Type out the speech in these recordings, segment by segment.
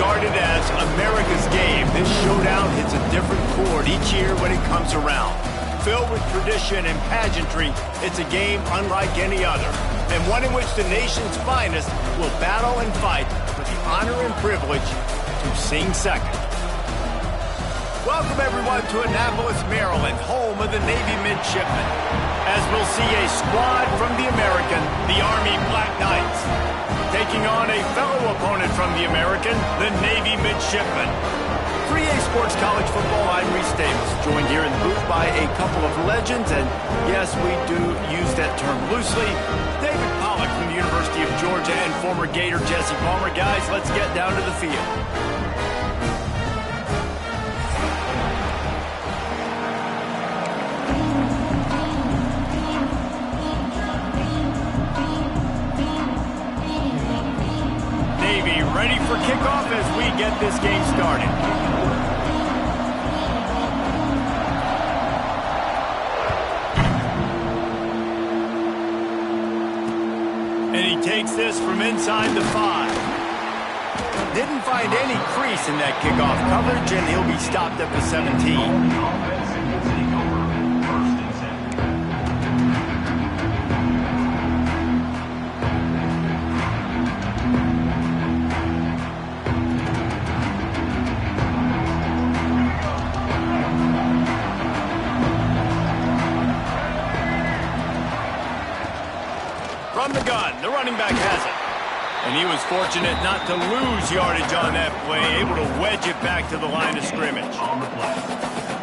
regarded as America's game, this showdown hits a different chord each year when it comes around. Filled with tradition and pageantry, it's a game unlike any other, and one in which the nation's finest will battle and fight for the honor and privilege to sing second. Welcome everyone to Annapolis, Maryland, home of the Navy midshipmen, as we'll see a squad from the American, the Army Black Knights, taking on a fellow opponent from the American, the Navy midshipmen. 3A Sports College Football, I'm Reese Davis, joined here in the booth by a couple of legends, and yes, we do use that term loosely. David Pollack from the University of Georgia and former Gator Jesse Palmer. Guys, let's get down to the field. Ready for kickoff as we get this game started. And he takes this from inside the 5. Didn't find any crease in that kickoff coverage, and he'll be stopped at the 17. From the gun, the running back has it. And he was fortunate not to lose yardage on that play, able to wedge it back to the line of scrimmage.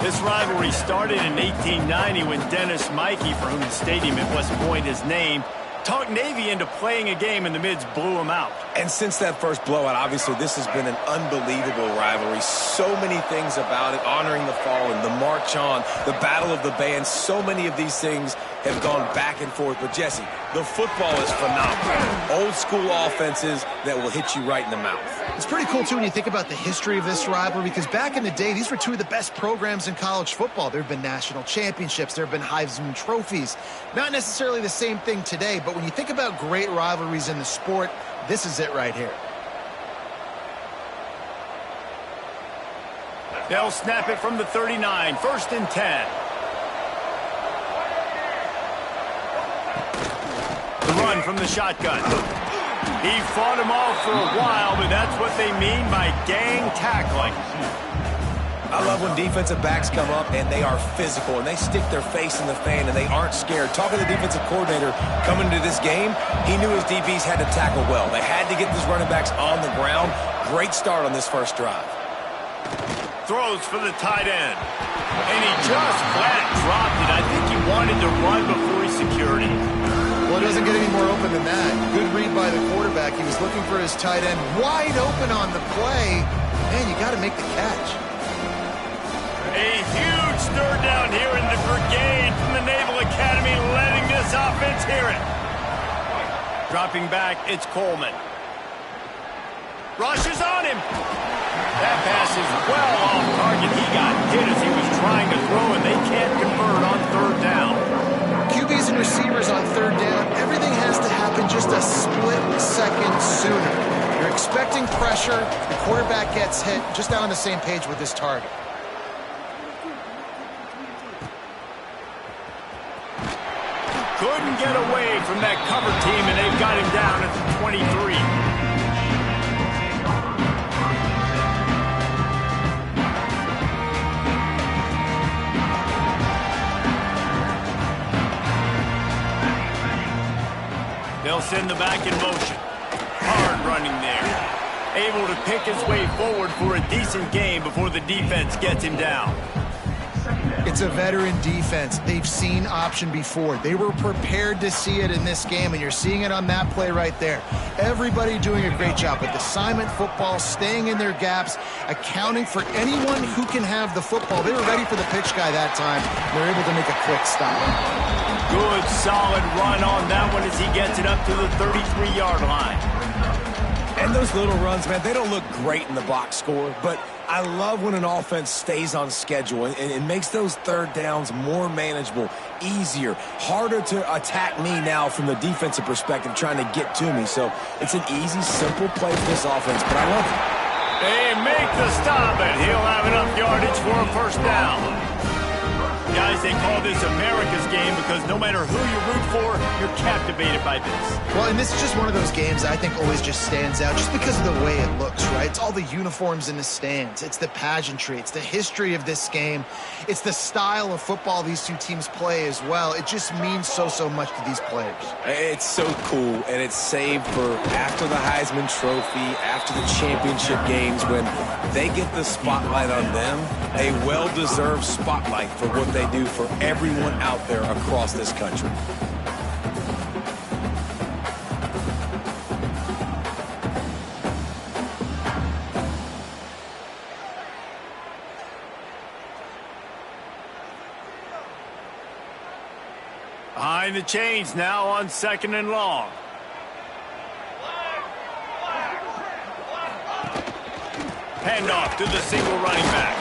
This rivalry started in 1890 when Dennis Mikey, for whom the stadium at West Point is named, talked Navy into playing a game, and the Mids blew him out. And since that first blowout, obviously, this has been an unbelievable rivalry. So many things about it, honoring the fallen, the march on, the battle of the bands. So many of these things have gone back and forth. But, Jesse, the football is phenomenal. Old school offenses that will hit you right in the mouth. It's pretty cool, too, when you think about the history of this rivalry, because back in the day, these were two of the best programs in college football. There have been national championships. There have been Heisman trophies. Not necessarily the same thing today, but when you think about great rivalries in the sport, this is it right here. They'll snap it from the 39, 1st and 10. The run from the shotgun. He fought him off for a while, but that's what they mean by gang tackling. I love when defensive backs come up and they are physical and they stick their face in the fan and they aren't scared. Talking to the defensive coordinator coming into this game, he knew his DBs had to tackle well. They had to get these running backs on the ground. Great start on this first drive. Throws for the tight end. And he just flat dropped it. I think he wanted to run before he secured it. Well, it doesn't get any more open than that. Good read by the quarterback. He was looking for his tight end wide open on the play. Man, you got to make the catch. A huge third down here in the brigade from the Naval Academy, letting this offense hear it. Dropping back, it's Coleman. Rushes on him. That pass is well off target. He got hit as he was trying to throw, and they can't convert on 3rd down. QBs and receivers on 3rd down, everything has to happen just a split second sooner. You're expecting pressure, the quarterback gets hit, just not on the same page with this target. Couldn't get away from that cover team, and they've got him down at the 23. They'll send the back in motion. Hard running there. Able to pick his way forward for a decent game before the defense gets him down. It's a veteran defense. They've seen option before. They were prepared to see it in this game, and you're seeing it on that play right there. Everybody doing a great job with assignment football, staying in their gaps, accounting for anyone who can have the football. They were ready for the pitch guy that time. They're able to make a quick stop. Good, solid run on that one as he gets it up to the 33-yard line. And those little runs, man, they don't look great in the box score, but I love when an offense stays on schedule and it makes those third downs more manageable, easier, harder to attack me now from the defensive perspective trying to get to me. So it's an easy, simple play for this offense, but I love it. They make the stop, and he'll have enough yardage for a first down. Guys, they call this America's game because no matter who you root for, you're captivated by this. Well, and this is just one of those games I think always just stands out just because of the way it looks, right? It's all the uniforms in the stands. It's the pageantry. It's the history of this game. It's the style of football these two teams play as well. It just means so much to these players. It's so cool, and it's saved for after the Heisman Trophy, after the championship games, when they get the spotlight on them, a well-deserved spotlight for what they do for everyone out there across this country. Behind the chains now on 2nd and long. Handoff to the single running back.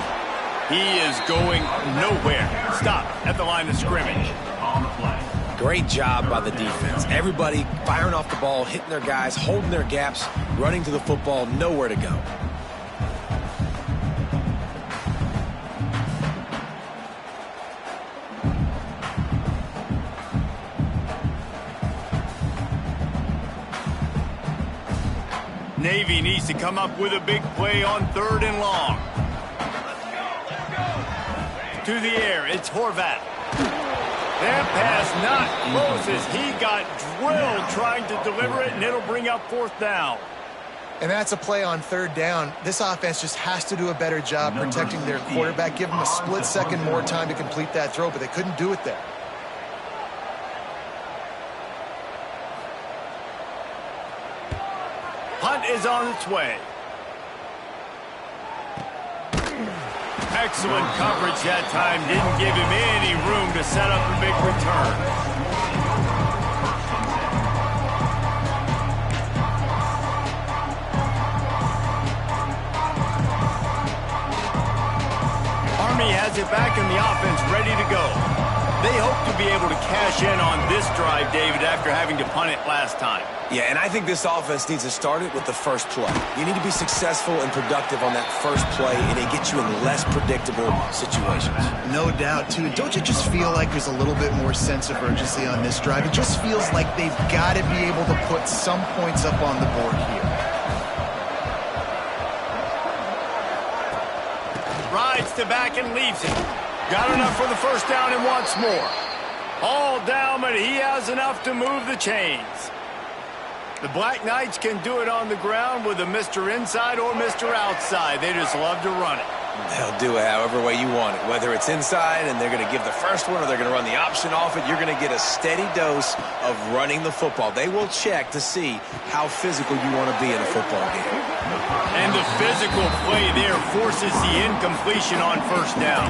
He is going nowhere. Stop at the line of scrimmage. On the play. Great job by the defense. Everybody firing off the ball, hitting their guys, holding their gaps, running to the football, nowhere to go. Navy needs to come up with a big play on 3rd and long. To the air, it's Horvat. That pass not close as he got drilled trying to deliver it, and it'll bring up 4th down. And that's a play on 3rd down. This offense just has to do a better job protecting their quarterback. Give them a split second more time to complete that throw, but they couldn't do it there. Punt is on its way. Excellent coverage that time. Didn't give him any room to set up a big return. Army has it back in the offense, ready to go. They hope to be able to cash in on this drive, David, after having to punt it last time. Yeah, and I think this offense needs to start it with the first play. You need to be successful and productive on that first play, and it gets you in less predictable situations. No doubt, too. Don't you just feel like there's a little bit more sense of urgency on this drive? It just feels like they've got to be able to put some points up on the board here. Rides to back and leaves it. Got enough for the first down and wants more. All down, but he has enough to move the chains. The Black Knights can do it on the ground with a Mr. Inside or Mr. Outside. They just love to run it. They'll do it however way you want it. Whether it's inside and they're going to give the first one or they're going to run the option off it, you're going to get a steady dose of running the football. They will check to see how physical you want to be in a football game. And the physical play there forces the incompletion on first down.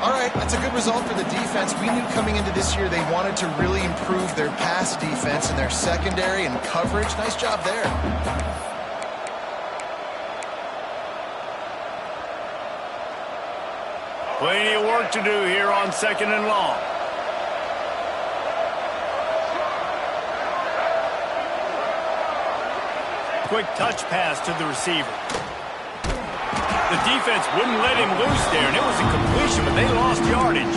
All right, that's a good result for the defense. We knew coming into this year they wanted to really improve their pass defense and their secondary and coverage. Nice job there. Plenty of work to do here on 2nd and long. Quick touch pass to the receiver. The defense wouldn't let him loose there, and it was a completion, but they lost yardage.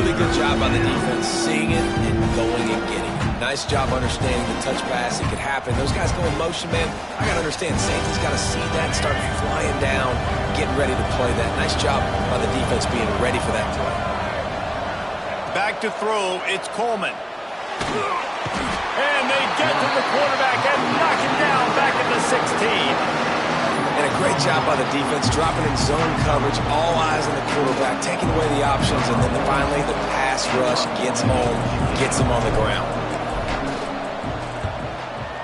Really good job by the defense, seeing it and going and getting it. Nice job understanding the touch pass. It could happen. Those guys go in motion, man. I got to understand, safety's got to see that and start flying down, getting ready to play that. Nice job by the defense being ready for that play. Back to throw, it's Coleman. And they get to the quarterback and knock him down back at the 16. And a great job by the defense, dropping in zone coverage, all eyes on the quarterback, taking away the options, and then finally the pass rush gets home, gets him on the ground.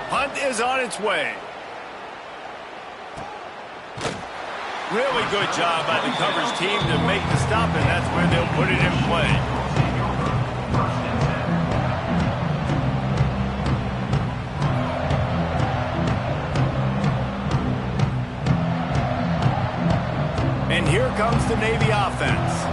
Punt is on its way. Really good job by the coverage team to make the stop, and that's where they'll put it in play. And here comes the Navy offense.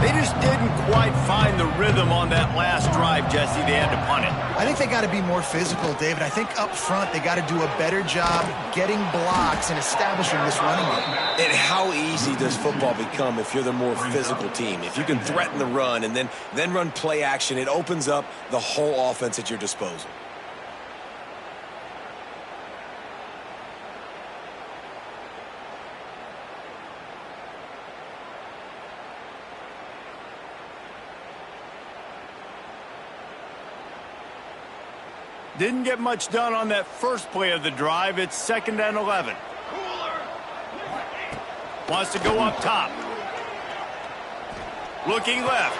They just didn't quite find the rhythm on that last drive, Jesse. They had to punt it. I think they got to be more physical, David. I think up front they got to do a better job getting blocks and establishing this running game. And how easy does football become if you're the more physical team? If you can threaten the run and then run play action, it opens up the whole offense at your disposal. Didn't get much done on that first play of the drive. It's 2nd and 11. Wants to go up top. Looking left.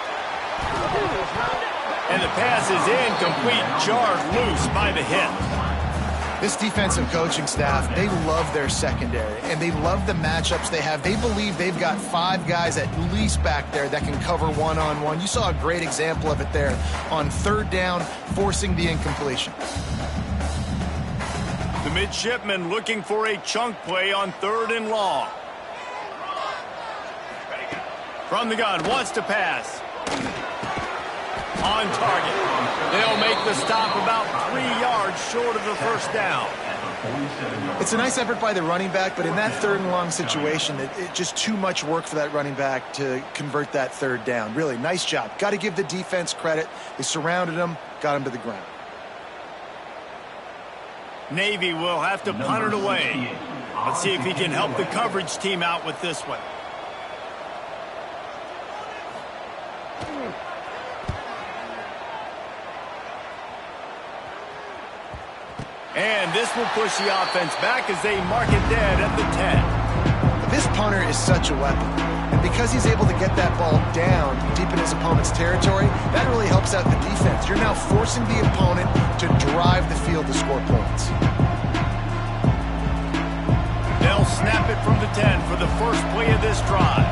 And the pass is incomplete, jarred loose by the hit. This defensive coaching staff, they love their secondary, and they love the matchups they have. They believe they've got 5 guys at least back there that can cover one-on-one. You saw a great example of it there on 3rd down, forcing the incompletion. The midshipman looking for a chunk play on 3rd and long. From the gun, wants to pass. On target. They'll make the stop about 3 yards short of the first down. It's a nice effort by the running back, but in that 3rd and long situation, it's just too much work for that running back to convert that 3rd down. Really, nice job. Got to give the defense credit. They surrounded him, got him to the ground. Navy will have to punt it away. Let's see if he can help the coverage team out with this one. And this will push the offense back as they mark it dead at the 10. This punter is such a weapon. And because he's able to get that ball down deep in his opponent's territory, that really helps out the defense. You're now forcing the opponent to drive the field to score points. They'll snap it from the 10 for the first play of this drive.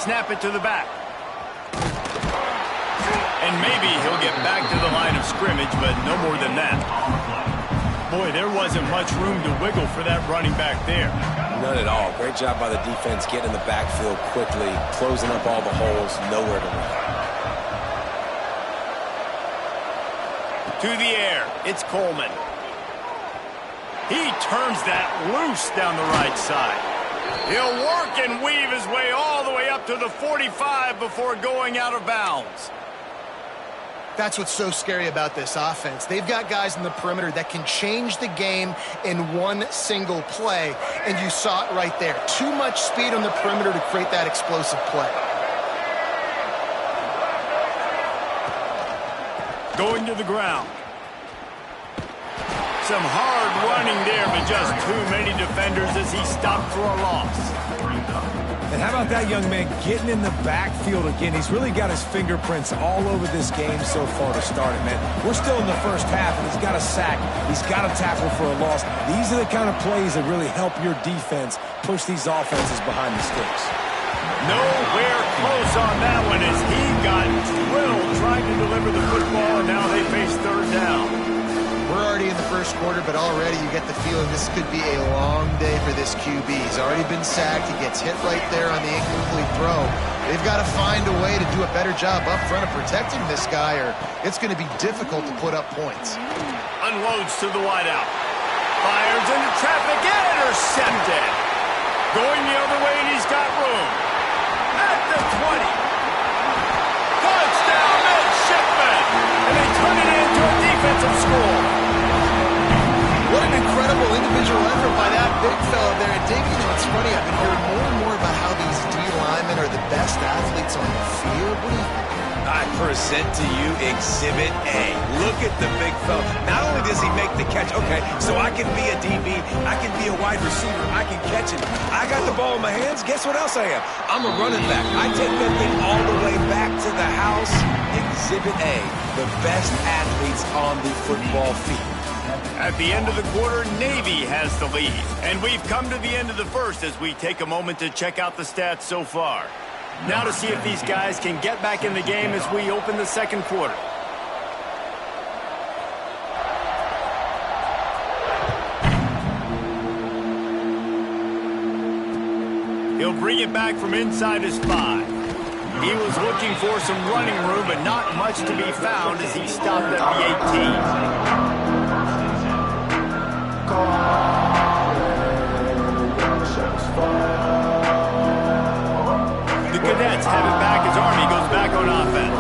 Snap it to the back. And maybe he'll get back to the line of scrimmage, but no more than that. Boy, there wasn't much room to wiggle for that running back there. None at all. Great job by the defense getting in the backfield quickly, closing up all the holes, nowhere to run. To the air, it's Coleman. He turns that loose down the right side. He'll work and weave his way all the way up to the 45 before going out of bounds. That's what's so scary about this offense. They've got guys in the perimeter that can change the game in one single play, and you saw it right there. Too much speed on the perimeter to create that explosive play. Going to the ground. Some hard running there, but just too many defenders as he stopped for a loss. And how about that young man getting in the backfield again? He's really got his fingerprints all over this game so far to start it, man. We're still in the first half, and he's got a sack. He's got a tackle for a loss. These are the kind of plays that really help your defense push these offenses behind the sticks. Nowhere close on that one as he got drilled trying to deliver the football, and now they face 3rd down. We're already in the first quarter, but already you get the feeling this could be a long day for this QB. He's already been sacked. He gets hit right there on the incomplete throw. They've got to find a way to do a better job up front of protecting this guy, or it's going to be difficult to put up points. Unloads to the wideout. Fires into traffic and intercepted. Going the other way, and he's got room. At the 20. Touchdown, midshipman! And they turn it into a defensive score. What an incredible individual effort by that big fella there. And Dave, you know, it's funny, I've been hearing more and more about how these D linemen are the best athletes on the field. What do you think? I present to you Exhibit A. Look at the big fella. Not only does he make the catch, okay, so I can be a DB, I can be a wide receiver, I can catch it. I got the ball in my hands. Guess what else I am? I'm a running back. I take that thing all the way back to the house. Exhibit A, the best athletes on the football field. At the end of the quarter, Navy has the lead. And we've come to the end of the first as we take a moment to check out the stats so far. Now to see if these guys can get back in the game as we open the second quarter. He'll bring it back from inside his 5. He was looking for some running room, but not much to be found as he stopped at the 18. The Cadets have it back as Army goes back on offense.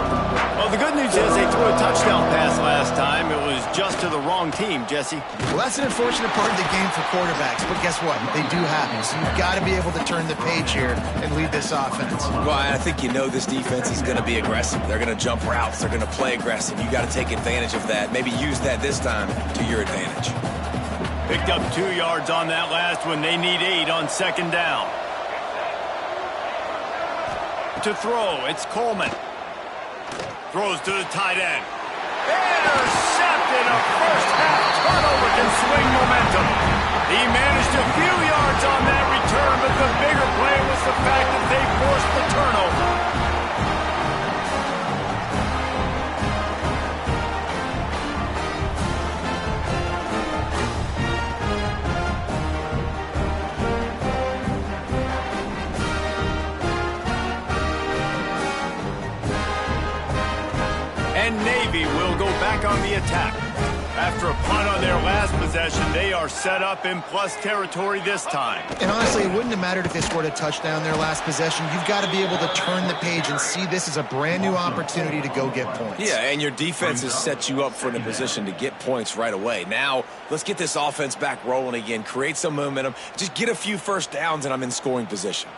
Well, the good news is they threw a touchdown pass last time. It was just to the wrong team, Jesse. Well, that's an unfortunate part of the game for quarterbacks, but guess what? They do happen, so you've got to be able to turn the page here and lead this offense. Well, I think you know this defense is going to be aggressive. They're going to jump routes. They're going to play aggressive. You got to take advantage of that. Maybe use that this time to your advantage. Picked up 2 yards on that last one. They need 8 on second down. To throw, it's Coleman. Throws to the tight end. Intercepted. A first-half turnover can swing momentum. He managed a few yards on that return, but the bigger play was the fact that they forced the turnover. And Navy will go back on the attack. After a punt on their last possession, they are set up in plus territory this time. And honestly, it wouldn't have mattered if they scored a touchdown their last possession. You've got to be able to turn the page and see this as a brand new opportunity to go get points. Yeah, and your defense has set you up for a position to get points right away. Now, let's get this offense back rolling again, create some momentum, just get a few first downs, and I'm in scoring position.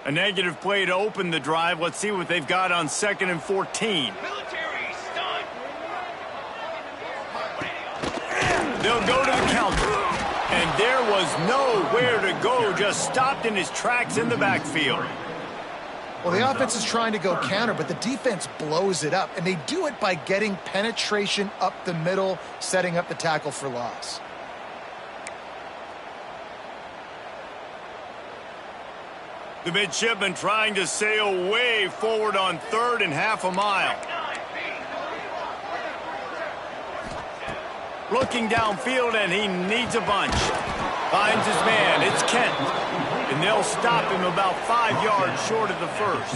A negative play to open the drive. Let's see what they've got on 2nd and 14. They'll go to the counter. And there was nowhere to go, just stopped in his tracks in the backfield. Well, the offense is trying to go counter, but the defense blows it up. And they do it by getting penetration up the middle, setting up the tackle for loss. The midshipman trying to sail way forward on 3rd and half a mile. Looking downfield, and he needs a bunch. Finds his man. It's Kent. And they'll stop him about 5 yards short of the first.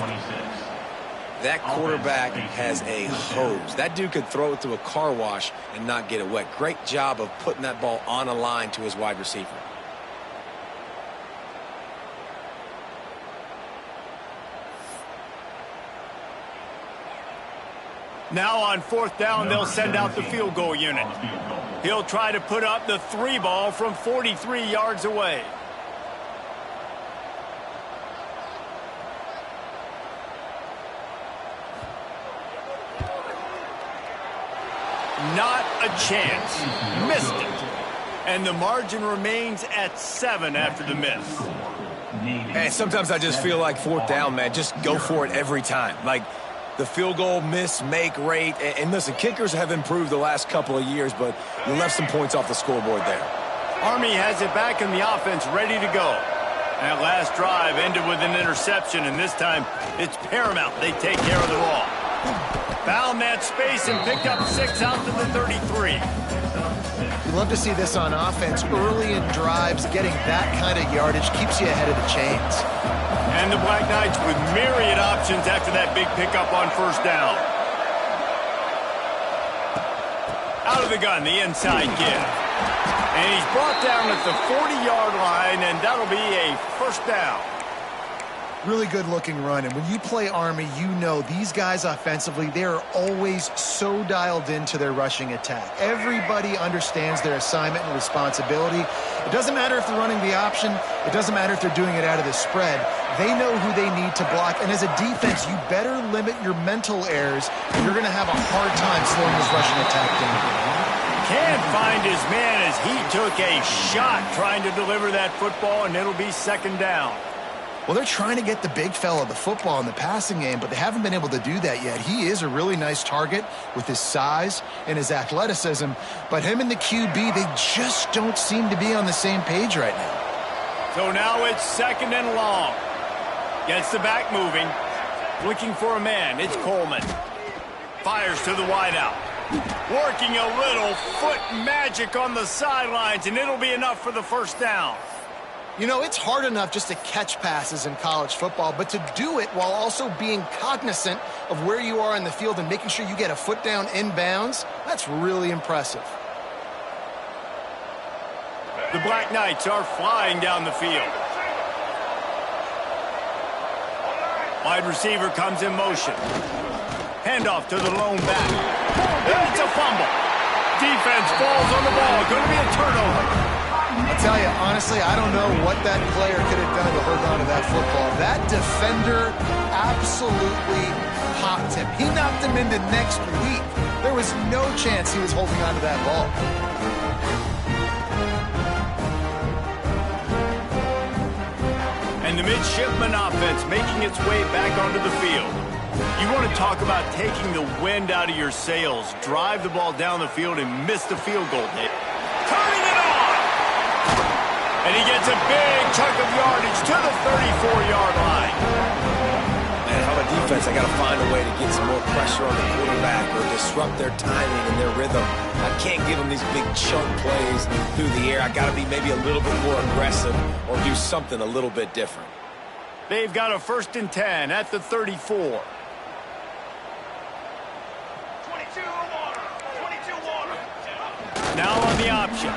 That quarterback has a hose. That dude could throw it to a car wash and not get it wet. Great job of putting that ball on a line to his wide receiver. Now on 4th down, they'll send out the field goal unit. He'll try to put up the 3 ball from 43 yards away. Not a chance. Missed it. And the margin remains at 7 after the miss. Hey, sometimes I just feel like 4th down, man. Just go for it every time. Like, the field goal miss-make rate. And listen, kickers have improved the last couple of years, but you left some points off the scoreboard there. Army has it back in the offense, ready to go. That last drive ended with an interception, and this time it's paramount they take care of the ball. Found that space and picked up 6 out to the 33. You love to see this on offense. Early in drives, getting that kind of yardage keeps you ahead of the chains. And the Black Knights with myriad options after that big pickup on 1st down. Out of the gun, the inside give. And he's brought down at the 40-yard line, and that'll be a 1st down. Really good-looking run, and when you play Army, you know these guys offensively, they are always so dialed into their rushing attack. Everybody understands their assignment and responsibility. It doesn't matter if they're running the option. It doesn't matter if they're doing it out of the spread. They know who they need to block, and as a defense, you better limit your mental errors, or you're going to have a hard time slowing this rushing attack down. Can't find his man as he took a shot trying to deliver that football, and it'll be 2nd down. Well, they're trying to get the big fella the football in the passing game, but they haven't been able to do that yet. He is a really nice target with his size and his athleticism, but him and the QB, they just don't seem to be on the same page right now. So now it's 2nd and long. Gets the back moving. Looking for a man. It's Coleman. Fires to the wideout. Working a little foot magic on the sidelines, and it'll be enough for the first down. You know, it's hard enough just to catch passes in college football, but to do it while also being cognizant of where you are in the field and making sure you get a foot down inbounds, that's really impressive. The Black Knights are flying down the field. Wide receiver comes in motion. Handoff to the lone back. It's a fumble. Defense falls on the ball. Going to be a turnover. I tell you, honestly, I don't know what that player could have done to hold on to that football. That defender absolutely popped him. He knocked him into next week. There was no chance he was holding on to that ball. And the midshipman offense making its way back onto the field. You want to talk about taking the wind out of your sails. Drive the ball down the field and miss the field goal. Turning it on! And he gets a big chunk of yardage to the 34-yard line. Man, if I'm a defense, I got to find a way to get some more pressure on the quarterback or disrupt their timing and their rhythm. I can't give them these big chunk plays through the air. I got to be maybe a little bit more aggressive or do something a little bit different. They've got a 1st and 10 at the 34. 22 water. Now on the option.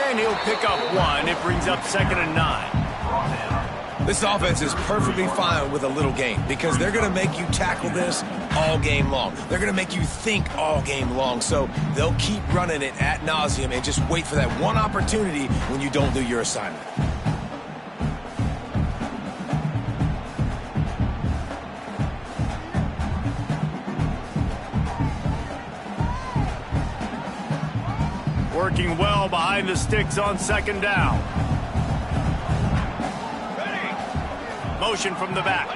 And he'll pick up one. It brings up 2nd and 9. This offense is perfectly fine with a little game because they're going to make you tackle this all game long. They're going to make you think all game long. So they'll keep running it ad nauseum and just wait for that one opportunity when you don't do your assignment. Working well behind the sticks on 2nd down. Motion from the back.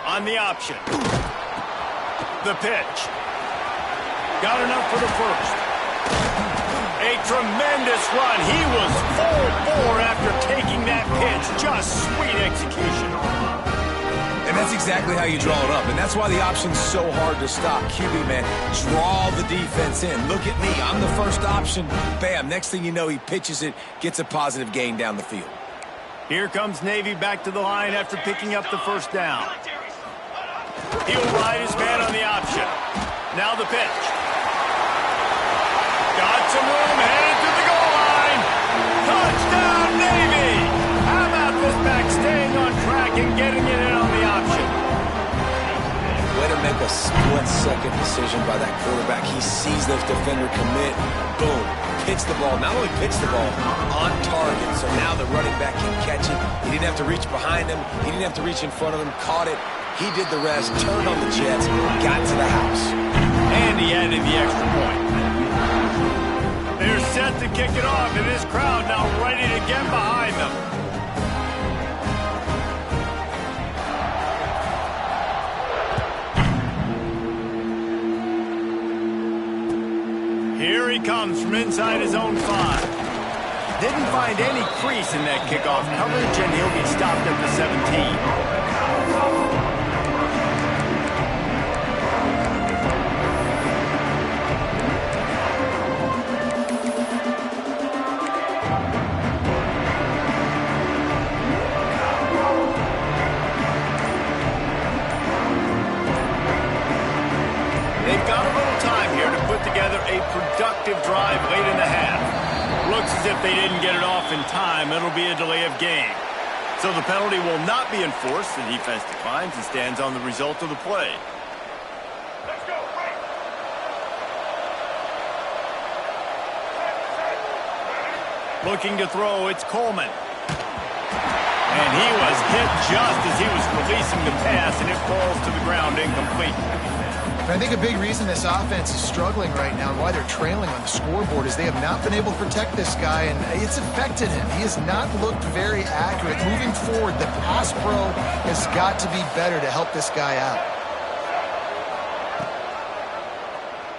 On the option. The pitch. Got enough for the first. A tremendous run. He was full bore after taking that pitch. Just sweet execution. And that's exactly how you draw it up. And that's why the option's so hard to stop. QB, man, draw the defense in. Look at me. I'm the first option. Bam. Next thing you know, he pitches it, gets a positive gain down the field. Here comes Navy back to the line after picking up the first down. He'll ride his man on the option. Now the pitch. Got some room, headed to the goal line. Touchdown, Navy! How about this back staying on track and getting it in on the option? Way to make a split-second decision by that quarterback. He sees this defender commit. Boom. Pitch the ball. Not only pitch the ball, on target. So now the running back can catch it. He didn't have to reach behind him. He didn't have to reach in front of him. Caught it. He did the rest. Turned on the Jets. Got to the house. And he added the extra point. They're set to kick it off, and this crowd now ready to get behind them. Here he comes from inside his own 5. Didn't find any crease in that kickoff coverage, and he'll be stopped at the 17. Productive drive late in the half. Looks as if they didn't get it off in time. It'll be a delay of game. So the penalty will not be enforced. The defense declines and stands on the result of the play. Let's go. Looking to throw, it's Coleman. And he was hit just as he was releasing the pass, and it falls to the ground incomplete. I think a big reason this offense is struggling right now and why they're trailing on the scoreboard is they have not been able to protect this guy, and it's affected him. He has not looked very accurate. Moving forward, the pass pro has got to be better to help this guy out.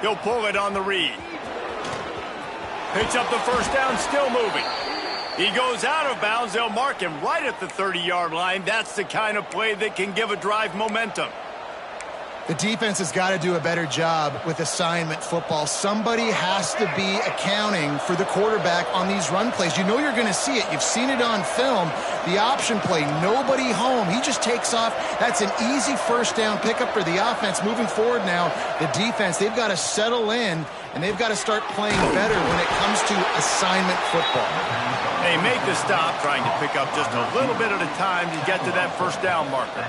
He'll pull it on the read. Picks up the first down, still moving. He goes out of bounds. They'll mark him right at the 30-yard line. That's the kind of play that can give a drive momentum. The defense has got to do a better job with assignment football. Somebody has to be accounting for the quarterback on these run plays. You know you're going to see it. You've seen it on film. The option play, nobody home. He just takes off. That's an easy first down pickup for the offense. Moving forward now, the defense, they've got to settle in, and they've got to start playing better when it comes to assignment football. They make the stop, trying to pick up just a little bit at a time to get to that first down marker.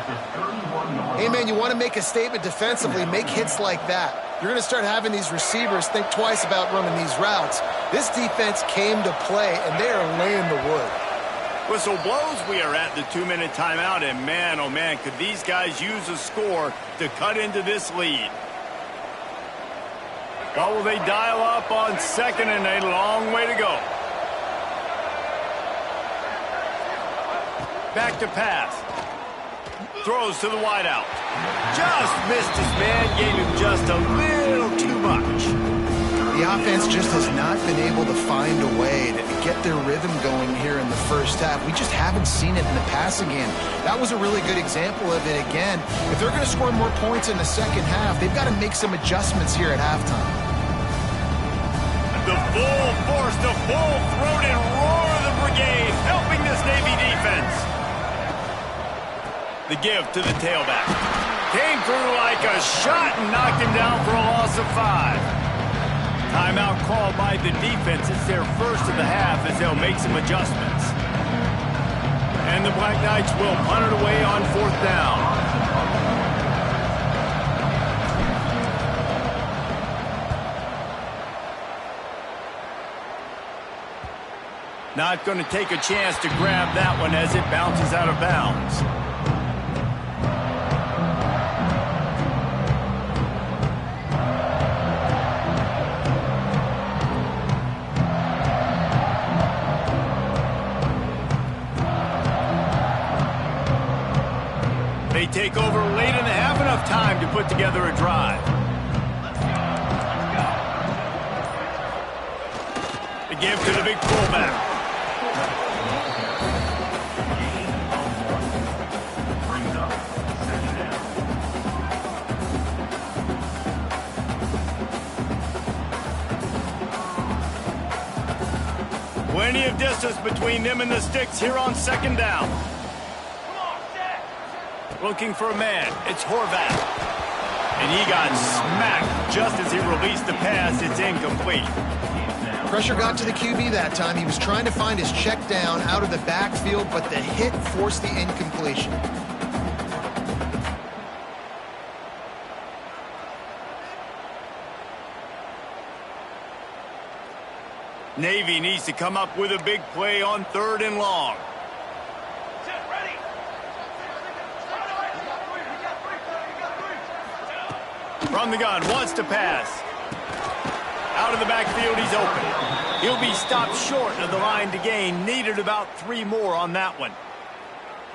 Hey, man, you want to make a statement defensively, make hits like that. You're going to start having these receivers think twice about running these routes. This defense came to play, and they are laying the wood. Whistle blows. We are at the 2-minute timeout, and man, oh man, could these guys use a score to cut into this lead. What will they dial up on second and a long way to go? Back to pass. Throws to the wideout. Just missed his man, gave him just a little too much. The offense just has not been able to find a way to get their rhythm going here in the first half. We just haven't seen it in the passing game. That was a really good example of it again. If they're going to score more points in the second half, they've got to make some adjustments here at halftime. The full force, the full-throated roar of the brigade, helping this Navy defense. The give to the tailback. Came through like a shot and knocked him down for a loss of 5. Timeout called by the defense. It's their first of the half as they'll make some adjustments. And the Black Knights will punt it away on 4th down. Not going to take a chance to grab that one as it bounces out of bounds. They take over late in the half, enough time to put together a drive. The give to the big fullback. Plenty of distance between them and the sticks here on 2nd down. Looking for a man. It's Horvath. And he got smacked just as he released the pass. It's incomplete. Pressure got to the QB that time. He was trying to find his check down out of the backfield, but the hit forced the incompletion. Navy needs to come up with a big play on 3rd and long. From the gun, wants to pass. Out of the backfield, he's open. He'll be stopped short of the line to gain. Needed about 3 more on that one.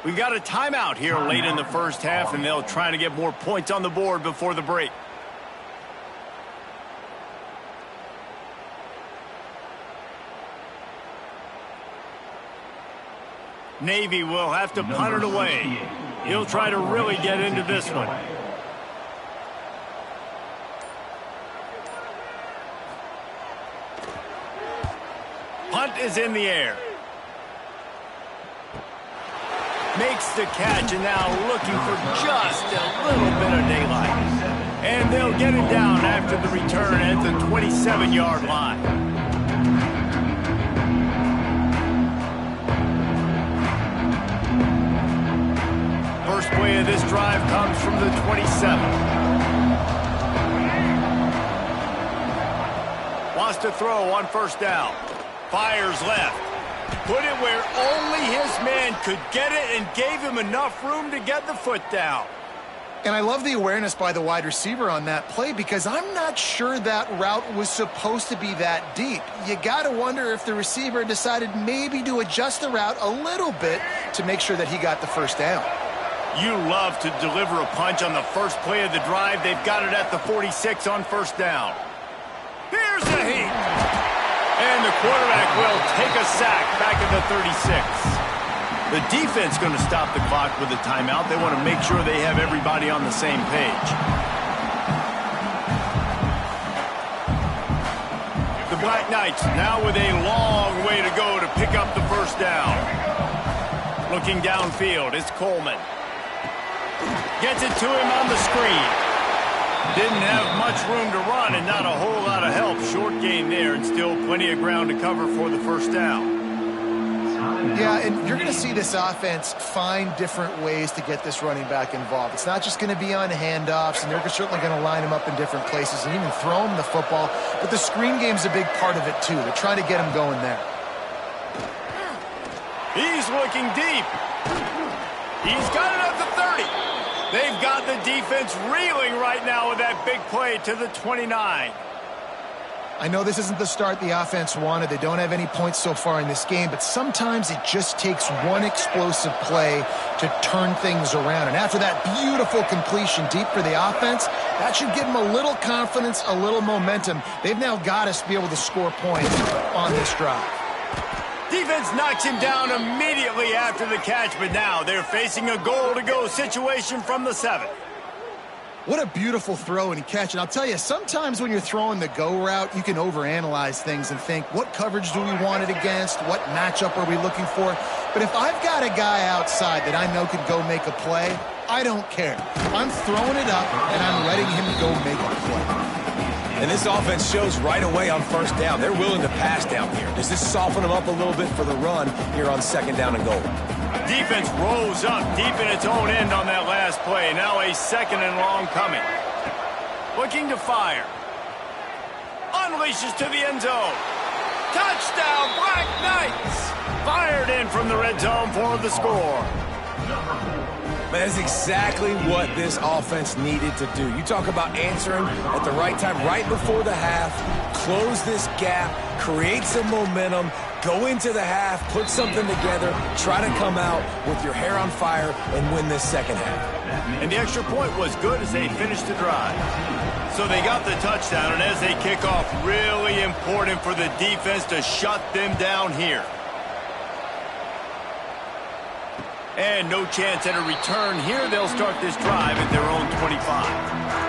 We've got a timeout here late in the first half, and they'll try to get more points on the board before the break. Navy will have to punt it away. He'll try to really get into this one. Punt is in the air. Makes the catch, and now looking for just a little bit of daylight. And they'll get him down after the return at the 27-yard line. First play of this drive comes from the 27. Wants to throw on 1st down. Fires left. Put it where only his man could get it and gave him enough room to get the foot down. And I love the awareness by the wide receiver on that play because I'm not sure that route was supposed to be that deep. You got to wonder if the receiver decided maybe to adjust the route a little bit to make sure that he got the first down. You love to deliver a punch on the first play of the drive. They've got it at the 46 on 1st down. Here's the heat. And the quarterback will take a sack back at the 36. The defense going to stop the clock with a timeout. They want to make sure they have everybody on the same page. Black Knights now with a long way to go to pick up the first down. Looking downfield, it's Coleman. Gets it to him on the screen. Didn't have much room to run and not a whole lot of help. Short gain there and still plenty of ground to cover for the first down. Yeah, and you're going to see this offense find different ways to get this running back involved. It's not just going to be on handoffs, and they're certainly going to line him up in different places and even throw him the football. But the screen game's a big part of it, too. They're trying to get him going there. He's looking deep. He's got it at the 30. They've got the defense reeling right now with that big play to the 29. I know this isn't the start the offense wanted. They don't have any points so far in this game, but sometimes it just takes one explosive play to turn things around. And after that beautiful completion deep for the offense, that should give them a little confidence, a little momentum. They've now got us to be able to score points on this drive. Defense knocks him down immediately after the catch, but now they're facing a goal-to-go situation from the 7. What a beautiful throw and catch. And I'll tell you, sometimes when you're throwing the go route, you can overanalyze things and think, what coverage do we want it against? What matchup are we looking for? But if I've got a guy outside that I know can go make a play, I don't care. I'm throwing it up, and I'm letting him go make a play. And this offense shows right away on first down. They're willing to pass down here. Does this soften them up a little bit for the run here on 2nd down and goal? Defense rolls up deep in its own end on that last play. Now a 2nd and long coming. Looking to fire. Unleashes to the end zone. Touchdown, Black Knights! Fired in from the red zone for the score. That is exactly what this offense needed to do. You talk about answering at the right time, right before the half, close this gap, create some momentum, go into the half, put something together, try to come out with your hair on fire and win this second half. And the extra point was good as they finished the drive. So they got the touchdown, and as they kick off, really important for the defense to shut them down here. And no chance at a return here. They'll start this drive at their own 25.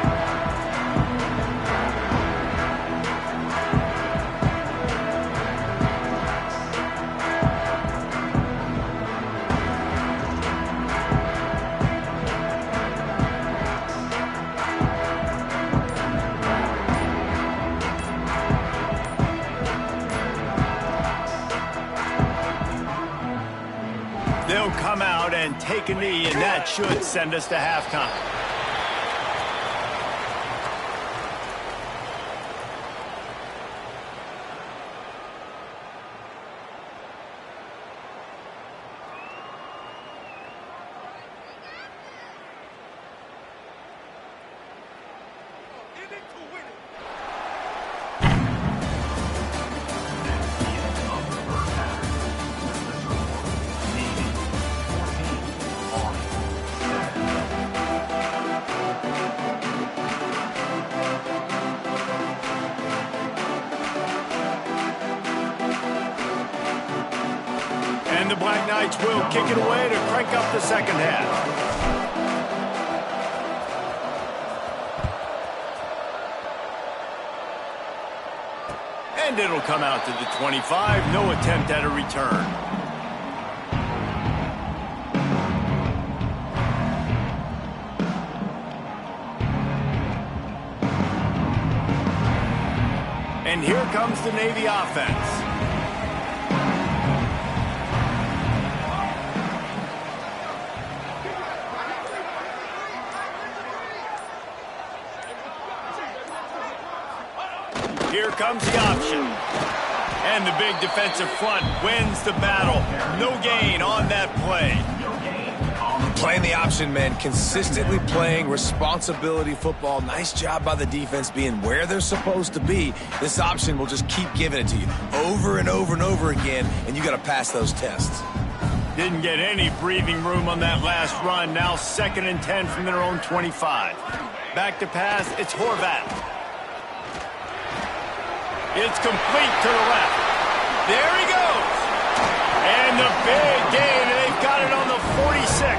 They'll come out and take a knee, and that should send us to halftime. And the Black Knights will kick it away to crank up the second half. And it'll come out to the 25. No attempt at a return. And here comes the Navy offense. Here comes the option. And the big defensive front wins the battle. No gain on that play. Playing the option, man. Consistently playing responsibility football. Nice job by the defense being where they're supposed to be. This option will just keep giving it to you over and over and over again, and you got to pass those tests. Didn't get any breathing room on that last run. Now 2nd and 10 from their own 25. Back to pass, it's Horvat. It's complete to the left. There he goes. And the big gain, and they've got it on the 46.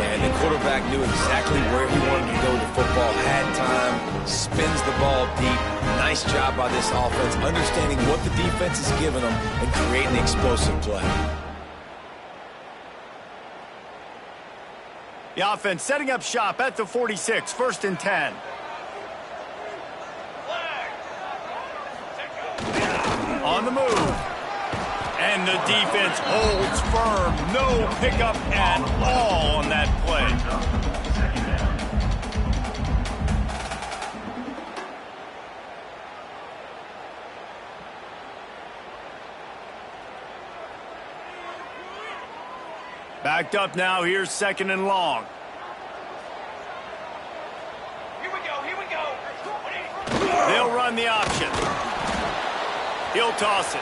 Yeah, and the quarterback knew exactly where he wanted to go with the football, had time, spins the ball deep. nice job by this offense, understanding what the defense is giving them and creating the explosive play. The offense setting up shop at the 46, 1st and 10. On the move. And the defense holds firm. No pickup at all on that play. Backed up now. Here's 2nd and long. Here we go. They'll run the option. He'll toss it.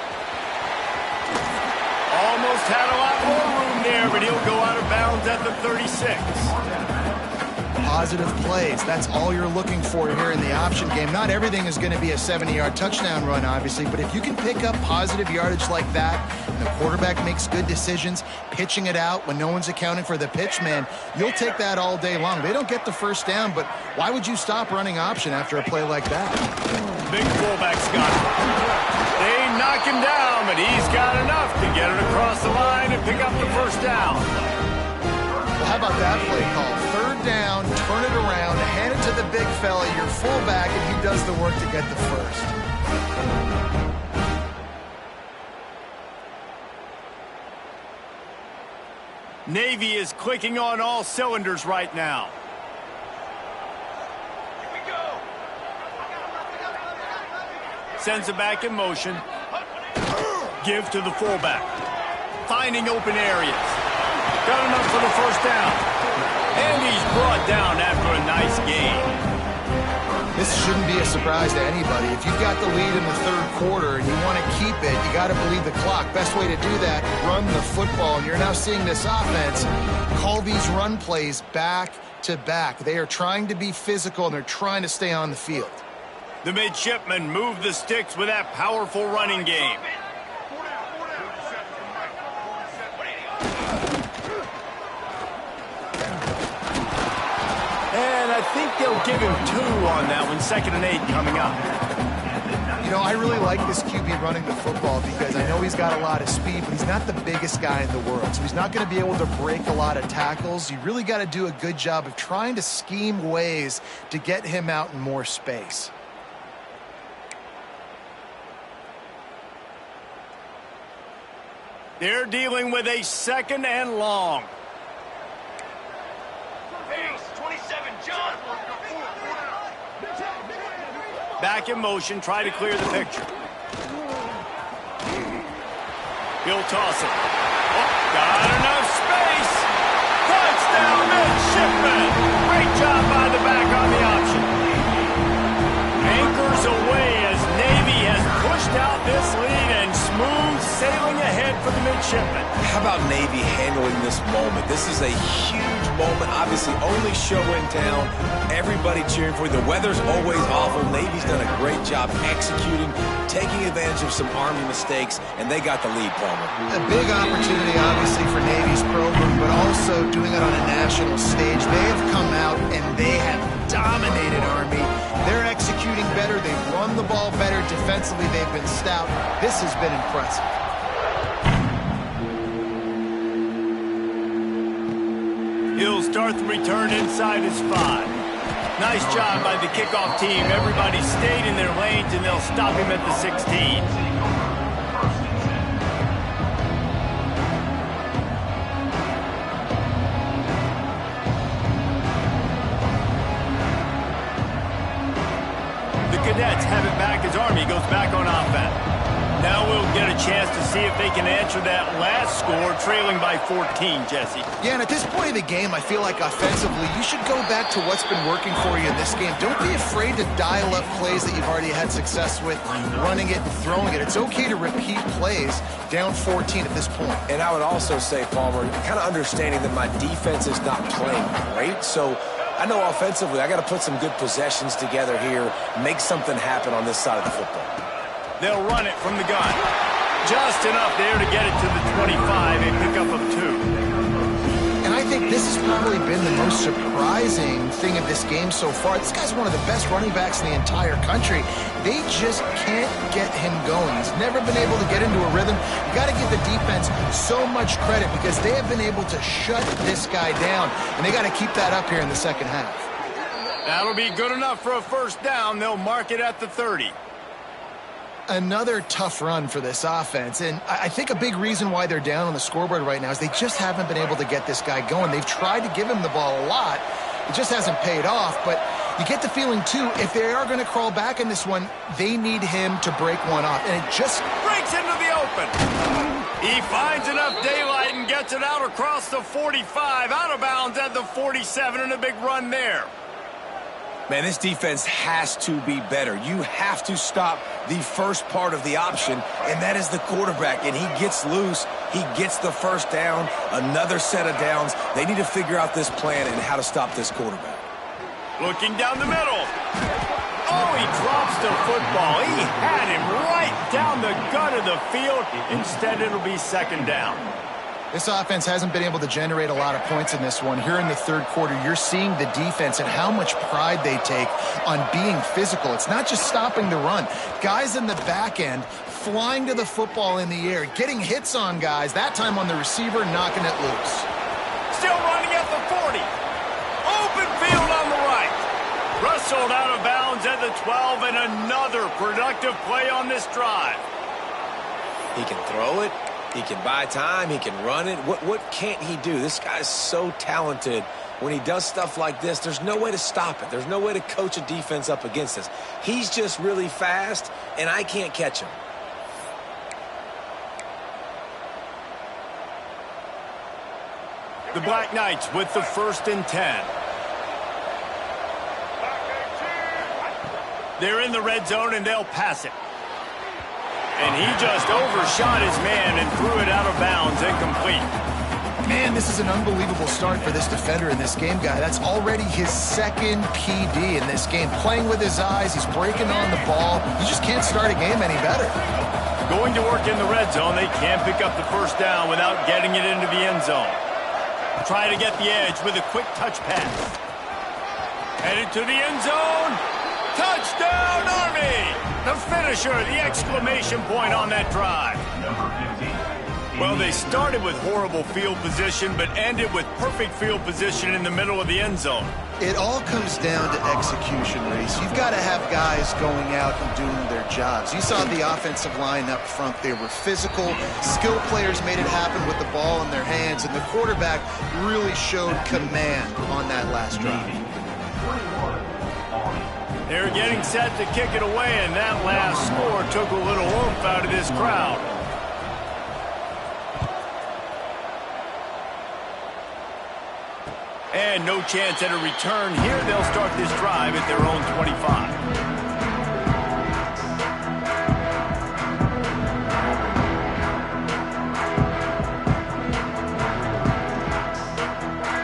Almost had a lot more room there, but he'll go out of bounds at the 36. Positive plays. That's all you're looking for here in the option game. Not everything is going to be a 70-yard touchdown run, obviously, but if you can pick up positive yardage like that, and the quarterback makes good decisions, pitching it out when no one's accounting for the pitch man, you'll take that all day long. They don't get the first down, but why would you stop running option after a play like that? Big fullback, Scott. They knock him down, but he's got enough to get it across the line and pick up the first down. Well, how about that play call? 3rd down, turn it around, hand it to the big fella, your fullback, and he does the work to get the first. Navy is clicking on all cylinders right now. Sends it back in motion. Give to the fullback. Finding open areas. Got enough for the first down. And he's brought down after a nice gain. This shouldn't be a surprise to anybody. If you've got the lead in the 3rd quarter and you want to keep it, you got to bleed the clock. Best way to do that, run the football. And you're now seeing this offense call these run plays back to back. They are trying to be physical, and they're trying to stay on the field. The midshipmen move the sticks with that powerful running game. And I think they'll give him 2 on that one. 2nd and 8 coming up. You know, I really like this QB running the football because I know he's got a lot of speed, but he's not the biggest guy in the world. So he's not going to be able to break a lot of tackles. You really got to do a good job of trying to scheme ways to get him out in more space. They're dealing with a 2nd and long. Base, 27, John. Back in motion, try to clear the picture. He'll toss it. Oh, got enough space. Touchdown, midshipman. Great job by the back on the option. Anchors away as Navy has pushed out this lead and smooth sailing ahead for the midshipmen. How about Navy handling this moment? This is a huge moment, obviously only show in town. Everybody cheering for you. The weather's always awful. Navy's done a great job executing, taking advantage of some Army mistakes, and they got the lead, Palmer. A big opportunity, obviously, for Navy's program, but also doing it on a national stage. They have come out and they have dominated Army. They're executing better. They've run the ball better. Defensively, they've been stout. This has been impressive. He'll start the return inside his 5. Nice job by the kickoff team. Everybody stayed in their lanes, and they'll stop him at the 16. The Cadets have it back as Army goes back on offense. Now we'll get a chance to see if they can answer that last score, trailing by 14, Jesse. Yeah, and at this point of the game, I feel like offensively, you should go back to what's been working for you in this game. Don't be afraid to dial up plays that you've already had success with, running it and throwing it. It's okay to repeat plays down 14 at this point. And I would also say, Palmer, kind of understanding that my defense is not playing great, so I know offensively I got to put some good possessions together here, make something happen on this side of the football. They'll run it from the gun. Just enough there to get it to the 25, a pickup of 2. And I think this this has probably been the most surprising thing of this game so far. This guy's one of the best running backs in the entire country. They just can't get him going. He's never been able to get into a rhythm. You got to give the defense so much credit because they have been able to shut this guy down, and they got to keep that up here in the second half. That'll be good enough for a first down. They'll mark it at the 30. Another tough run for this offense, and I think a big reason why they're down on the scoreboard right now is they just haven't been able to get this guy going. They've tried to give him the ball a lot. It just hasn't paid off, but you get the feeling, too, if they are going to crawl back in this one, they need him to break one off, and it just breaks into the open. He finds enough daylight and gets it out across the 45, out of bounds at the 47, and a big run there. Man, this defense has to be better. You have to stop the first part of the option, and that is the quarterback. And he gets loose. He gets the first down, another set of downs. They need to figure out this plan and how to stop this quarterback. Looking down the middle. Oh, he drops the football. He had him right down the gut of the field. Instead, it'll be second down. This offense hasn't been able to generate a lot of points in this one. Here in the third quarter, you're seeing the defense and how much pride they take on being physical. It's not just stopping the run. Guys in the back end flying to the football in the air, getting hits on guys, that time on the receiver, knocking it loose. Still running at the 40. Open field on the right. Rustled out of bounds at the 12, and another productive play on this drive. He can throw it. He can buy time. He can run it. What can't he do? This guy's so talented. When he does stuff like this, there's no way to stop it. There's no way to coach a defense up against this. He's just really fast, and I can't catch him. The Black Knights with the 1st and 10. They're in the red zone, and they'll pass it. And he just overshot his man and threw it out of bounds, incomplete. Man, this is an unbelievable start for this defender in this game, guy. That's already his second PD in this game. Playing with his eyes, he's breaking on the ball. You just can't start a game any better. Going to work in the red zone, they can't pick up the first down without getting it into the end zone. Try to get the edge with a quick touch pass. Headed to the end zone. Touchdown, Army! The finisher, the exclamation point on that drive. Well, they started with horrible field position, but ended with perfect field position in the middle of the end zone. It all comes down to execution, Reese. You've got to have guys going out and doing their jobs. You saw the offensive line up front. They were physical. Skilled players made it happen with the ball in their hands, and the quarterback really showed command on that last drive. They're getting set to kick it away, and that last score took a little oomph out of this crowd. And no chance at a return here. They'll start this drive at their own 25.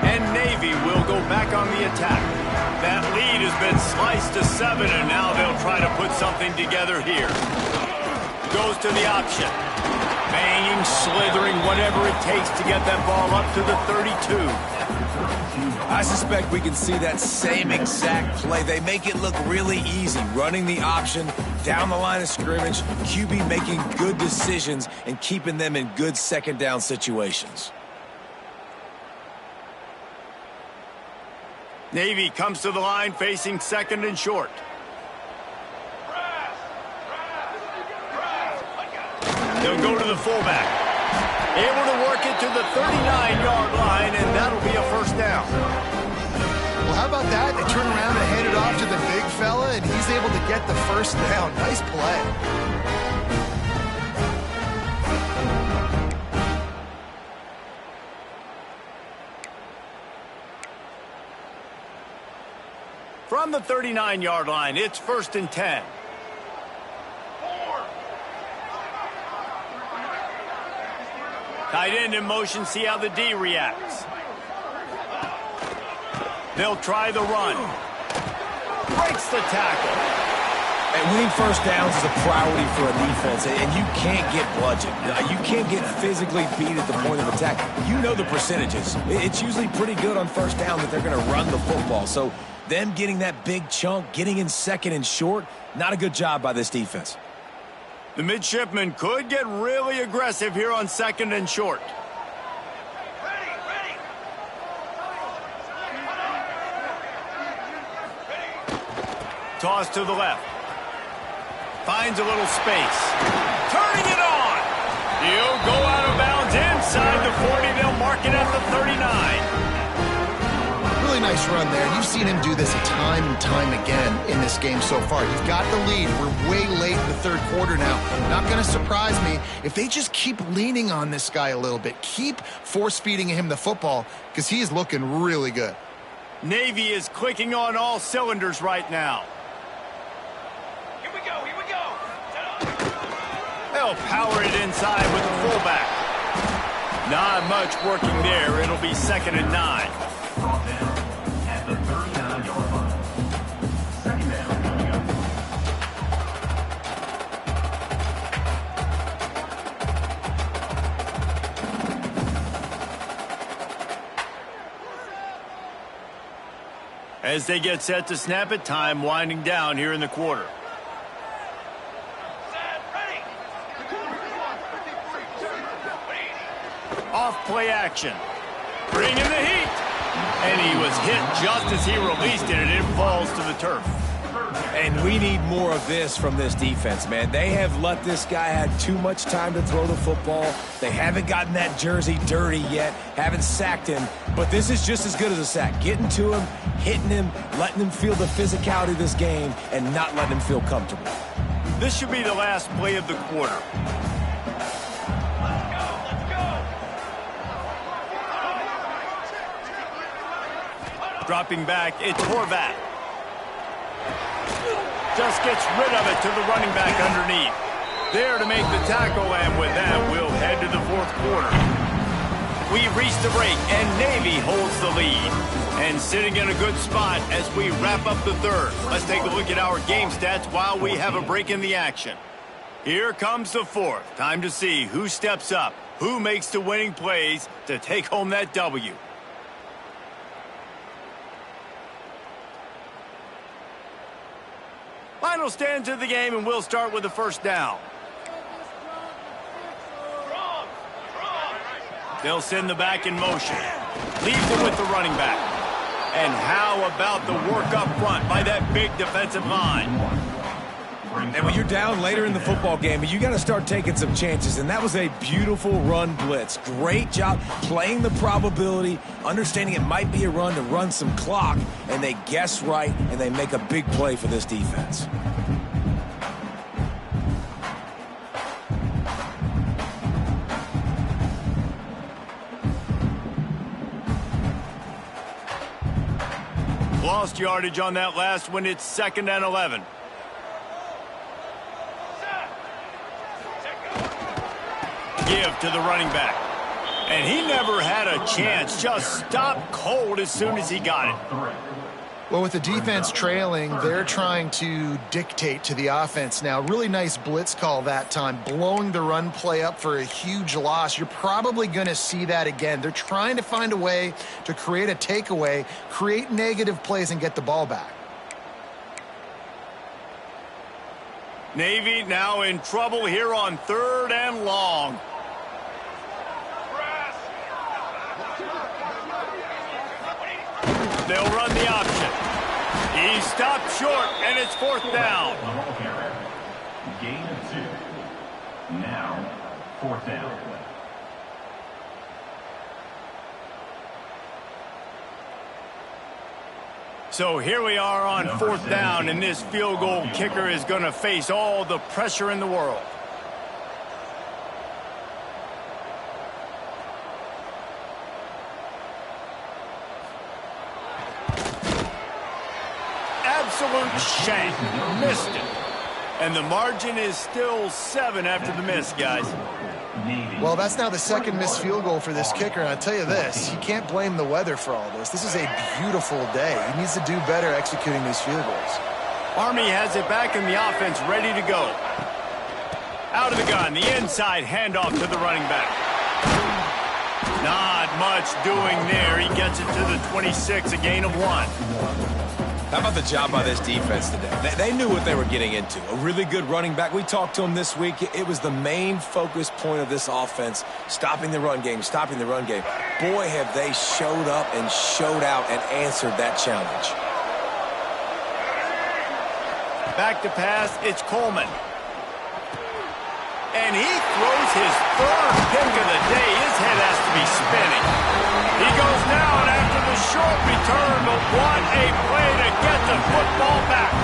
And Navy will go back on the attack. That lead has been sliced to 7, and now they'll try to put something together here. Goes to the option. Banging, slithering, whatever it takes to get that ball up to the 32. I suspect we can see that same exact play. They make it look really easy, running the option down the line of scrimmage, QB making good decisions and keeping them in good second down situations. Navy comes to the line facing 2nd and short. They'll go to the fullback. Able to work it to the 39-yard line, and that'll be a first down. Well, how about that? They turn around and hand it off to the big fella, and he's able to get the first down. Nice play. From the 39-yard line, it's 1st and 10. Tight end in motion, see how the D reacts. They'll try the run. Breaks the tackle. And winning first downs is a priority for a defense, and you can't get bludgeoned. You can't get physically beat at the point of attack. You know the percentages. It's usually pretty good on first down that they're going to run the football. So them getting that big chunk, getting in second and short, not a good job by this defense. The midshipmen could get really aggressive here on second and short. Toss to the left. Finds a little space. Turning it on. He'll go out of bounds inside the 40. They'll mark it at the 39. Really nice run there. You've seen him do this time and time again in this game so far. You've got the lead. We're way late in the third quarter now. Not going to surprise me if they just keep leaning on this guy a little bit. Keep force-feeding him the football because he is looking really good. Navy is clicking on all cylinders right now. Here we go, here we go. They'll power it inside with the fullback. Not much working there. It'll be 2nd and 9. At the 39-yard line. 2nd down coming up. As they get set to snap it, time winding down here in the quarter. Set, ready. Off play action. Bring in the heat. And he was hit just as he released it, and it falls to the turf. And we need more of this from this defense, man. They have let this guy have too much time to throw the football. They haven't gotten that jersey dirty yet, haven't sacked him. But this is just as good as a sack. Getting to him, hitting him, letting him feel the physicality of this game, and not letting him feel comfortable. This should be the last play of the quarter. Dropping back, it's Horvat. Just gets rid of it to the running back underneath. There to make the tackle, and with that, we'll head to the fourth quarter. We reach the break, and Navy holds the lead. And sitting in a good spot as we wrap up the third. Let's take a look at our game stats while we have a break in the action. Here comes the fourth. Time to see who steps up, who makes the winning plays to take home that W. Final stands of the game, and we'll start with the first down. They'll send the back in motion. Leaves it with the running back. And how about the work up front by that big defensive line? And when you're down later in the football game, you got to start taking some chances. And that was a beautiful run blitz. Great job playing the probability, understanding it might be a run to run some clock. And they guess right, and they make a big play for this defense. Lost yardage on that last one. It's 2nd and 11. Give to the running back. And he never had a chance. Just stopped cold as soon as he got it. Well, with the defense trailing, they're trying to dictate to the offense now. Really nice blitz call that time, blowing the run play up for a huge loss. You're probably going to see that again. They're trying to find a way to create a takeaway, create negative plays, and get the ball back. Navy now in trouble here on 3rd and long. They'll run the option. He stopped short, and it's 4th down. Gain of 2. Now, 4th down. So here we are on 4th down, and this field goal kicker is going to face all the pressure in the world. Absolute shank. Missed it. And the margin is still 7 after the miss, guys. Well, that's now the 2nd missed field goal for this kicker, and I'll tell you this, you can't blame the weather for all this. This is a beautiful day. He needs to do better executing these field goals. Army has it back and the offense ready to go. Out of the gun, the inside handoff to the running back. Not much doing there. He gets it to the 26, a gain of 1. How about the job by this defense today? They knew what they were getting into. A really good running back. We talked to him this week. It was the main focus point of this offense, stopping the run game, stopping the run game. Boy, have they showed up and showed out and answered that challenge. Back to pass, it's Coleman. And he throws his third pick of the day. His head has to be spinning. He goes down after the short return, but what a play to get the football back.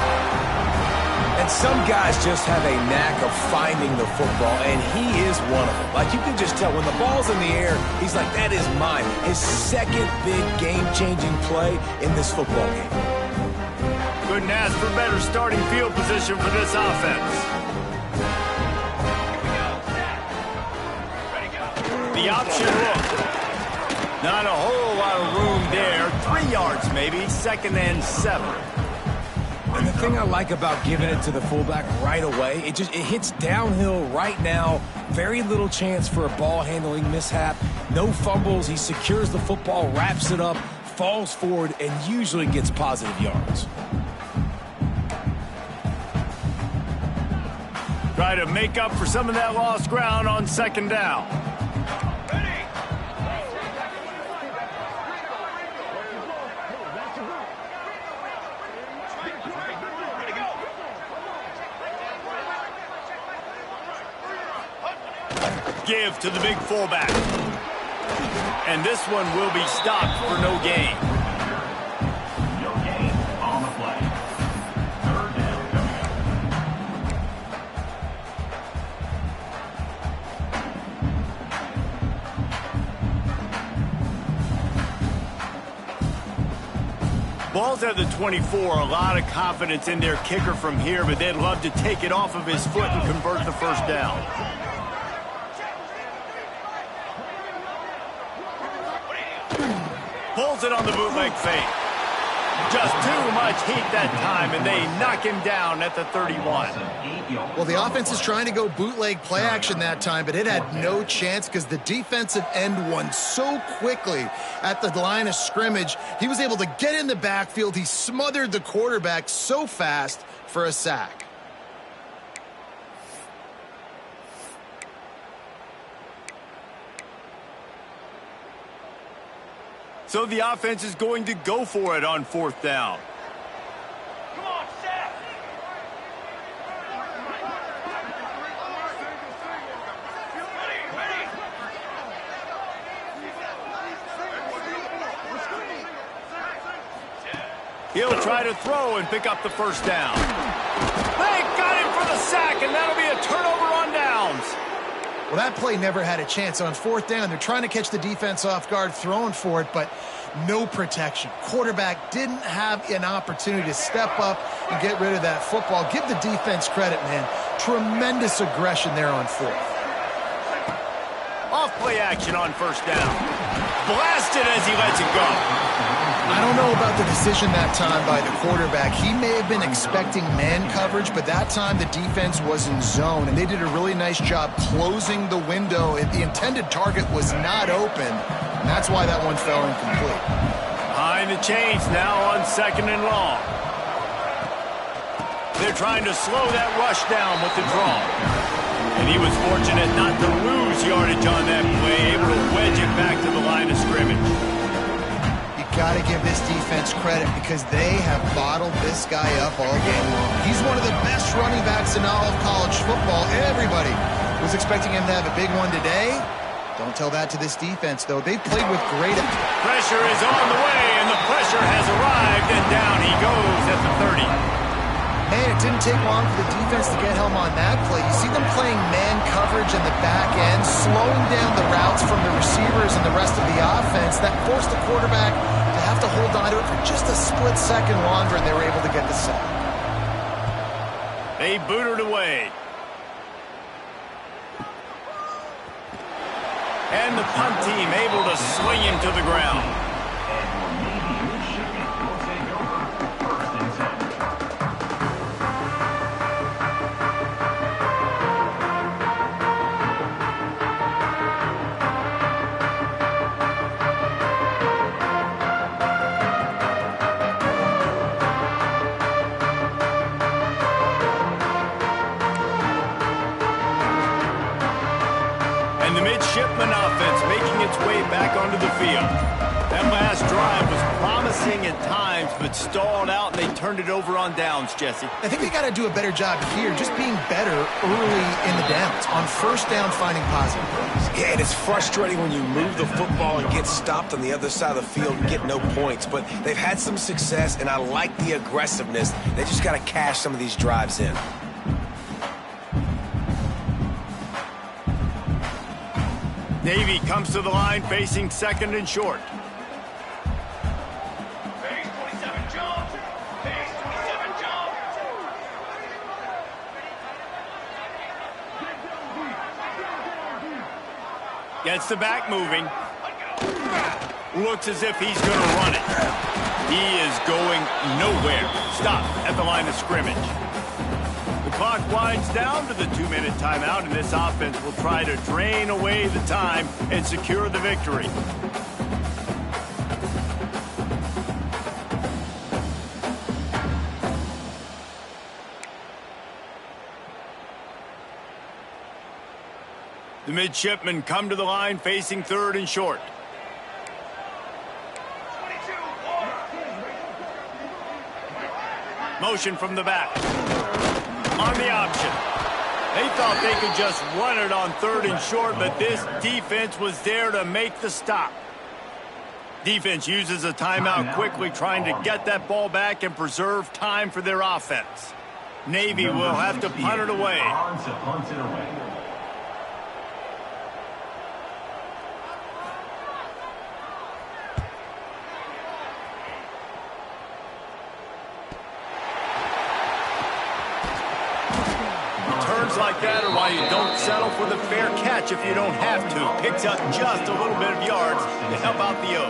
And some guys just have a knack of finding the football, and he is one of them. Like, you can just tell when the ball's in the air, he's like, that is mine. His second big game-changing play in this football game. Couldn't ask for better starting field position for this offense. The option look. Not a whole lot of room there. 3 yards maybe, 2nd and 7. And the thing I like about giving it to the fullback right away, it hits downhill right now. Very little chance for a ball handling mishap. No fumbles. He secures the football, wraps it up, falls forward, and usually gets positive yards. Try to make up for some of that lost ground on 2nd down. Give to the big fullback. And this one will be stopped for no gain. No gain on the play. 3rd down coming up. Ball's at the 24. A lot of confidence in their kicker from here, but they'd love to take it off of his foot and convert the 1st down. Pulls it on the bootleg fake. Just too much heat that time, and they knock him down at the 31. Well, the offense is trying to go bootleg play action that time, but it had no chance because the defensive end won so quickly at the line of scrimmage. He was able to get in the backfield. He smothered the quarterback so fast for a sack. So the offense is going to go for it on 4th down. Come on, Seth. Ready. He'll try to throw and pick up the 1st down. They got him for the sack, and that'll be a turnover on downs. Well, that play never had a chance. On 4th down, they're trying to catch the defense off guard, throwing for it, but no protection. Quarterback didn't have an opportunity to step up and get rid of that football. Give the defense credit, man. Tremendous aggression there on 4th. Off play action on 1st down. Blasted as he lets it go. I don't know about the decision that time by the quarterback. He may have been expecting man coverage, but that time the defense was in zone, and they did a really nice job closing the window. The intended target was not open, and that's why that one fell incomplete. Behind the chains now on 2nd and long. They're trying to slow that rush down with the draw. And he was fortunate not to lose yardage on that play, able to wedge it back to the line of scrimmage. Got to give this defense credit because they have bottled this guy up all game long. He's one of the best running backs in all of college football. Everybody was expecting him to have a big one today. Don't tell that to this defense, though. They played with great... Pressure is on the way, and the pressure has arrived, and down he goes at the 30. Man, it didn't take long for the defense to get home on that play. You see them playing man coverage in the back end, slowing down the routes from the receivers and the rest of the offense. That forced the quarterback to have to hold on to it for just a split second longer, and they were able to get the sack. They booted away. And the punt team able to swing him to the ground. midshipman offense making its way back onto the field. That last drive was promising at times, but stalled out, and they turned it over on downs, Jesse. I think they got to do a better job here, just being better early in the downs. On first down, finding positive plays. Yeah, and it's frustrating when you move the football and get stopped on the other side of the field and get no points. But they've had some success, and I like the aggressiveness. They just got to cash some of these drives in. Navy comes to the line facing second and short. Base 27 jump. Base 27 jump. Gets the back moving. Looks as if he's going to run it. He is going nowhere. Stop at the line of scrimmage. The clock winds down to the 2-minute timeout, and this offense will try to drain away the time and secure the victory. The midshipmen come to the line facing third and short. 22. Motion from the back. On the option. They thought they could just run it on third and short, but this defense was there to make the stop. Defense uses a timeout quickly, trying to get that ball back and preserve time for their offense. Navy will have to punt it away. Odds to punt it away. Like that, or why you don't settle for the fair catch if you don't have to. Picks up just a little bit of yards to help out the O.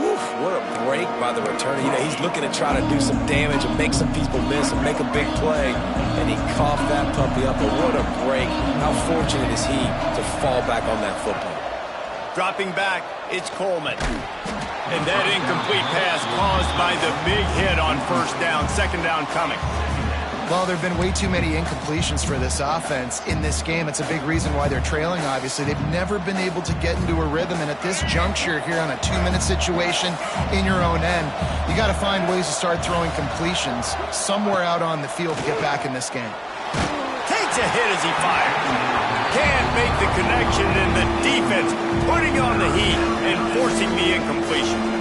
Oof, what a break by the returner. You know, he's looking to try to do some damage and make some people miss and make a big play. And he coughed that puppy up. But what a break. How fortunate is he to fall back on that football? Dropping back, it's Coleman. And that incomplete pass caused by the big hit on first down. Second down coming. Well, there have been way too many incompletions for this offense in this game. It's a big reason why they're trailing, obviously. They've never been able to get into a rhythm, and at this juncture here on a 2-minute situation in your own end, you got to find ways to start throwing completions somewhere out on the field to get back in this game. Takes a hit as he fires. Can't make the connection, and the defense putting on the heat and forcing the incompletion.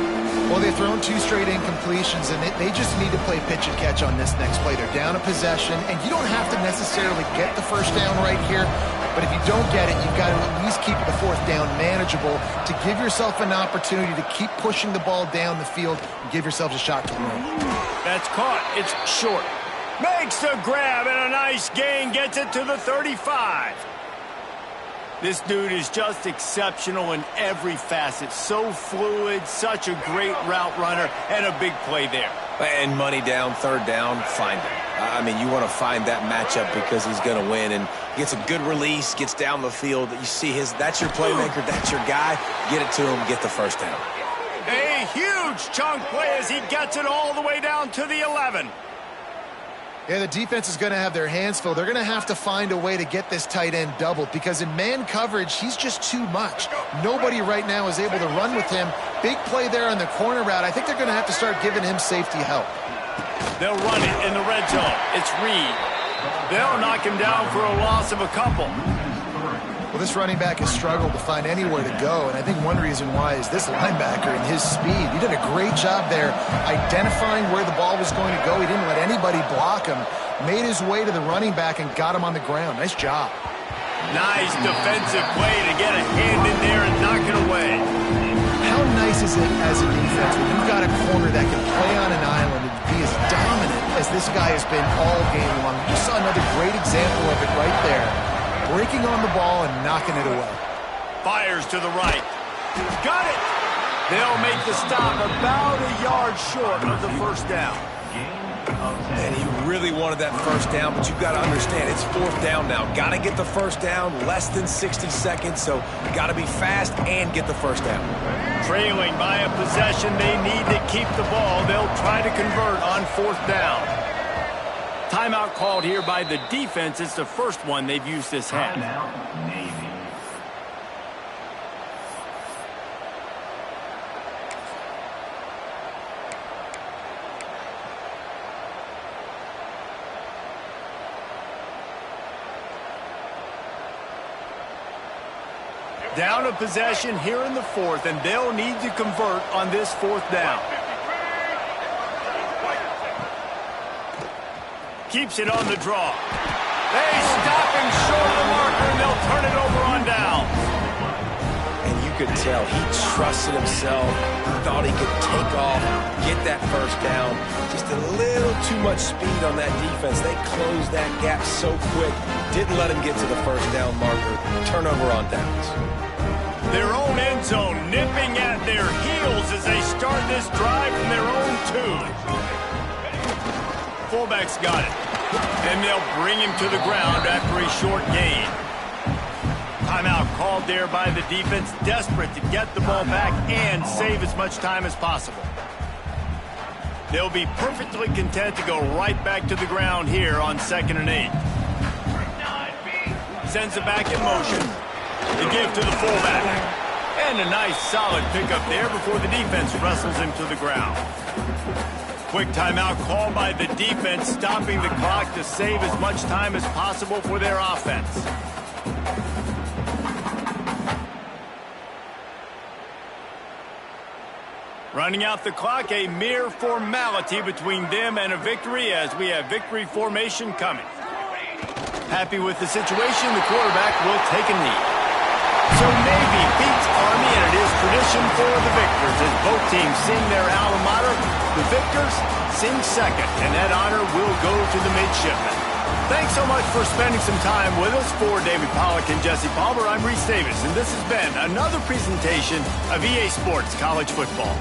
Well, they've thrown 2 straight incompletions, and they just need to play pitch and catch on this next play. They're down a possession, and you don't have to necessarily get the first down right here, but if you don't get it, you've got to at least keep the fourth down manageable to give yourself an opportunity to keep pushing the ball down the field and give yourselves a shot to win. That's caught. It's short. Makes the grab, and a nice gain gets it to the 35. This dude is just exceptional in every facet. So fluid, such a great route runner, and a big play there. And money down, third down, find him. I mean, you want to find that matchup because he's going to win. And gets a good release, gets down the field. You see that's your playmaker, that's your guy. Get it to him, get the first down. A huge chunk play as he gets it all the way down to the 11. Yeah, the defense is going to have their hands full. They're going to have to find a way to get this tight end doubled because in man coverage, he's just too much. Nobody right now is able to run with him. Big play there on the corner route. I think they're going to have to start giving him safety help. They'll run it in the red zone. It's Reed. They'll knock him down for a loss of a couple. Well, this running back has struggled to find anywhere to go, and I think one reason why is this linebacker and his speed. He did a great job there identifying where the ball was going to go. He didn't let anybody block him, made his way to the running back and got him on the ground. Nice job. Nice defensive play to get a hand in there and knock it away. How nice is it as a defense when you've got a corner that can play on an island and be as dominant as this guy has been all game long? You saw another great example of it right there. Breaking on the ball and knocking it away. Fires to the right. Got it! They'll make the stop about a yard short of the first down. And he really wanted that first down, but you've got to understand, it's fourth down now. Got to get the first down, less than 60 seconds, so you got to be fast and get the first down. Trailing by a possession, they need to keep the ball. They'll try to convert on fourth down. Timeout called here by the defense. It's the first one they've used this half. Down a possession here in the fourth, and they'll need to convert on this fourth down. Keeps it on the draw. They stop him short of the marker, and they'll turn it over on downs. And you could tell he trusted himself. He thought he could take off, get that first down. Just a little too much speed on that defense. They closed that gap so quick. Didn't let him get to the first down marker. Turnover on downs. Their own end zone nipping at their heels as they start this drive from their own 2. Fullback's got it. And they'll bring him to the ground after a short gain. Timeout called there by the defense, desperate to get the ball back and save as much time as possible. They'll be perfectly content to go right back to the ground here on 2nd and 8. Sends it back in motion. The give to the fullback. And a nice solid pickup there before the defense wrestles him to the ground. Quick timeout called by the defense, stopping the clock to save as much time as possible for their offense. Running out the clock, a mere formality between them and a victory as we have victory formation coming. Happy with the situation, the quarterback will take a knee. So Navy beats Army, and it is tradition for the victors as both teams sing their alma mater. The victors sing second, and that honor will go to the midshipmen. Thanks so much for spending some time with us. For David Pollack and Jesse Palmer, I'm Reese Davis, and this has been another presentation of EA Sports College Football.